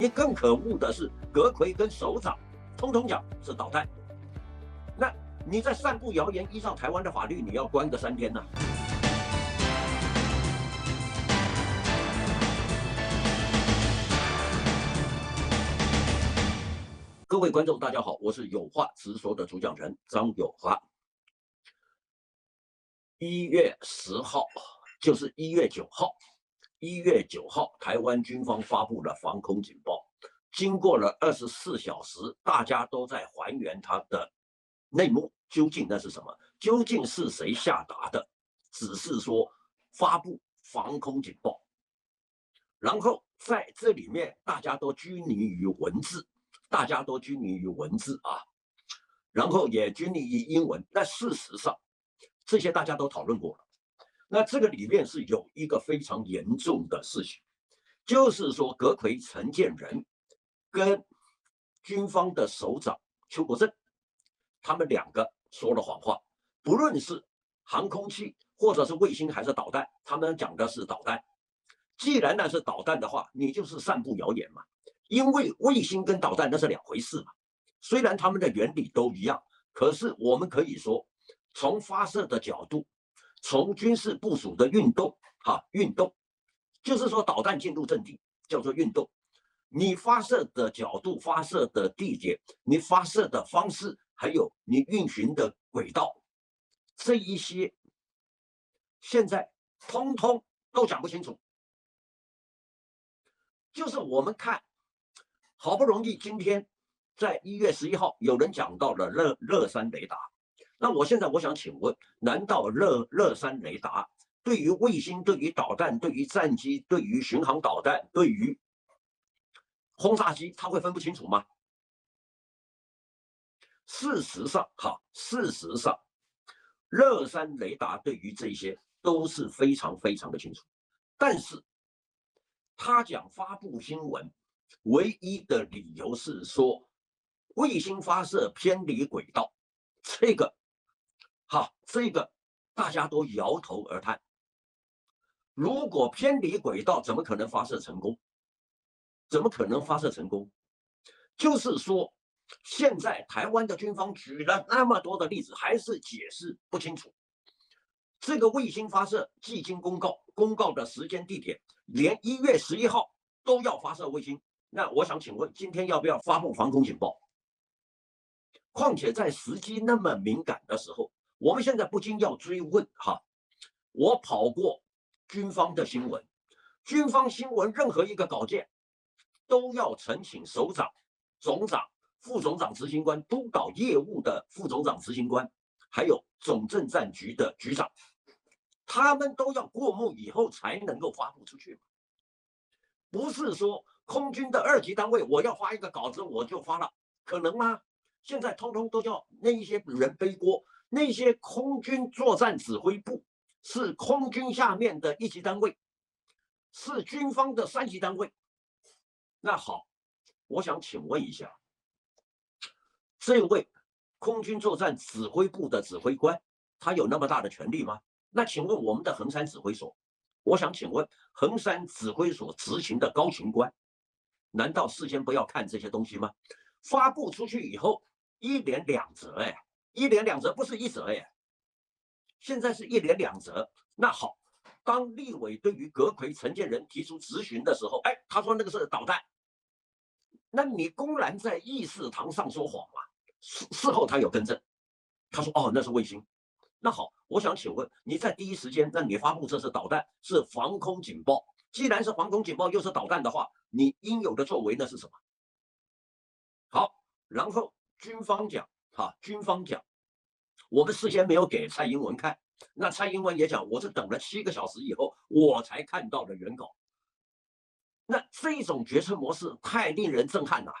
更可恶的是，阁揆跟首长通通讲是导弹。那你在散布谣言，依照台湾的法律，你要关个3天呢、各位观众，大家好，我是有话直说的主讲人张有话。1月10号，就是1月9号，1月9号，台湾军方发布了防空警报。经过了24小时，大家都在还原它的内幕，究竟那是什么？究竟是谁下达的？只是说发布防空警报，然后在这里面大家都拘泥于文字，啊，然后也拘泥于英文。但事实上，这些大家都讨论过了。那这个里面是有一个非常严重的事情，就是说阁揆陈建仁跟军方的首长邱国正，他们2个说了谎话。不论是航空器或者是卫星还是导弹，他们讲的是导弹。既然那是导弹的话，你就是散布谣言嘛。因为卫星跟导弹那是2回事嘛。虽然他们的原理都一样，可是我们可以说，从发射的角度，从军事部署的运动，就是说导弹进入阵地叫做运动。你发射的角度、发射的地点、你发射的方式，还有你运行的轨道，这一些现在通通都讲不清楚。就是我们看，好不容易今天在1月11号，有人讲到了乐山雷达。那我现在想请问，难道乐山雷达对于卫星、对于导弹、对于战机、对于巡航导弹、对于轰炸机，它会分不清楚吗？事实上，乐山雷达对于这些都是非常非常的清楚。但是他讲发布新闻，唯一的理由是说卫星发射偏离轨道，这个大家都摇头而叹。如果偏离轨道，怎么可能发射成功？就是说，现在台湾的军方举了那么多的例子，还是解释不清楚。这个卫星发射既经公告的时间地点，连1月11号都要发射卫星。那我想请问，今天要不要发布防空警报？况且在时机那么敏感的时候，我们现在不禁要追问我跑过军方的新闻，军方新闻任何一个稿件都要呈请首长、总长、副总长执行官、督导业务的副总长执行官，还有总政战局的局长，他们都要过目以后才能够发布出去。不是说空军的2级单位我要发一个稿子我就发了，可能吗？现在通通都叫那一些人背锅。那些空军作战指挥部是空军下面的1级单位，是军方的3级单位。那好，我想请问一下，这位空军作战指挥部的指挥官，他有那么大的权力吗？那请问我们的衡山指挥所，我想请问衡山指挥所执行的高勤官，难道事先不要看这些东西吗？发布出去以后，1连2折，1连2折不是1折现在是1连2折。那好，当立委对于阁揆陈建仁提出质询的时候，他说那个是导弹，那你公然在议事堂上说谎嘛？事后他有更正，他说那是卫星。那好，我想请问你在第一时间，那你发布这是导弹，是防空警报。既然是防空警报又是导弹的话，你应有的作为那是什么？好，然后军方讲，我们事先没有给蔡英文看，那蔡英文也讲，我是等了7个小时以后我才看到的原稿。那这种决策模式太令人震撼了，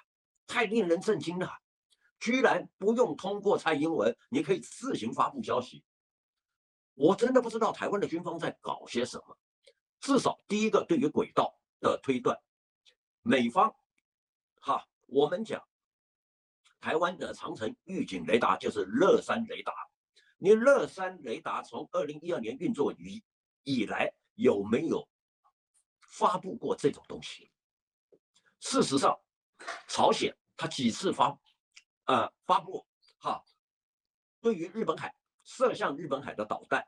太令人震惊了，居然不用通过蔡英文，你可以自行发布消息。我真的不知道台湾的军方在搞些什么。至少第一个，对于轨道的推断，美方我们讲台湾的长程预警雷达就是乐山雷达。你乐山雷达从2012年运作以来，有没有发布过这种东西？事实上，朝鲜他几次发布对于日本海射向日本海的导弹，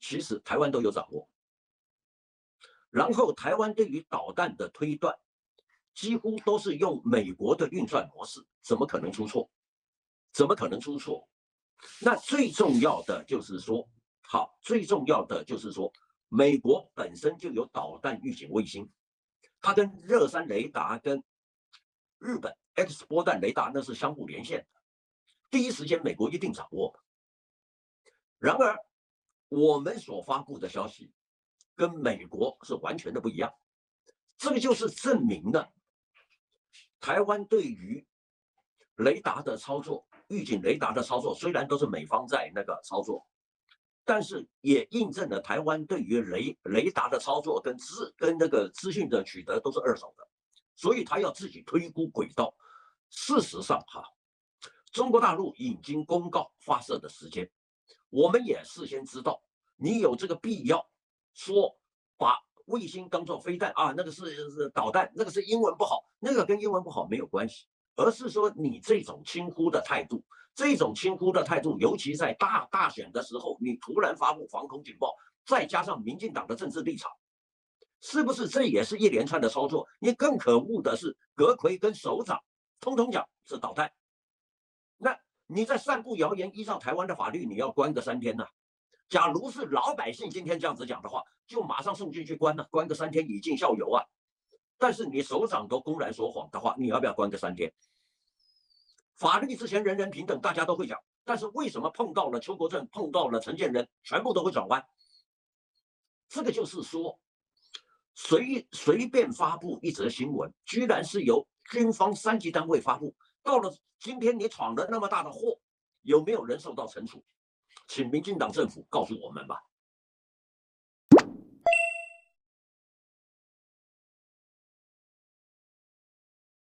其实台湾都有掌握。然后台湾对于导弹的推断，几乎都是用美国的运算模式，怎么可能出错？怎么可能出错？那最重要的就是说，最重要的就是说，美国本身就有导弹预警卫星，它跟热山雷达跟日本 X 波段雷达那是相互连线的，第一时间美国一定掌握。然而，我们所发布的消息跟美国是完全的不一样，这个就是证明了台湾对于雷达的操作、预警雷达的操作，虽然都是美方在那个操作，但是也印证了台湾对于雷达的操作跟那个资讯的取得都是二手的，所以他要自己推估轨道。事实上中国大陆已经公告发射的时间，我们也事先知道，你有这个必要说把卫星当作飞弹那个是导弹，那个是英文不好，那个跟英文不好没有关系，而是说你这种轻忽的态度，尤其在大选的时候，你突然发布防空警报，再加上民进党的政治立场，是不是这也是一连串的操作？你更可恶的是，阁揆跟首长通通讲是导弹，那你在散布谣言，依照台湾的法律，你要关个3天呢。假如是老百姓今天这样子讲的话，就马上送进去关了，关个3天以儆效尤啊。但是你首长都公然说谎的话，你要不要关个3天？法律之前人人平等，大家都会讲，但是为什么碰到了邱国正，碰到了陈建仁，全部都会转弯？这个就是说，随便发布一则新闻，居然是由军方3级单位发布，到了今天你闯了那么大的祸，有没有人受到惩处？请民进党政府告诉我们吧。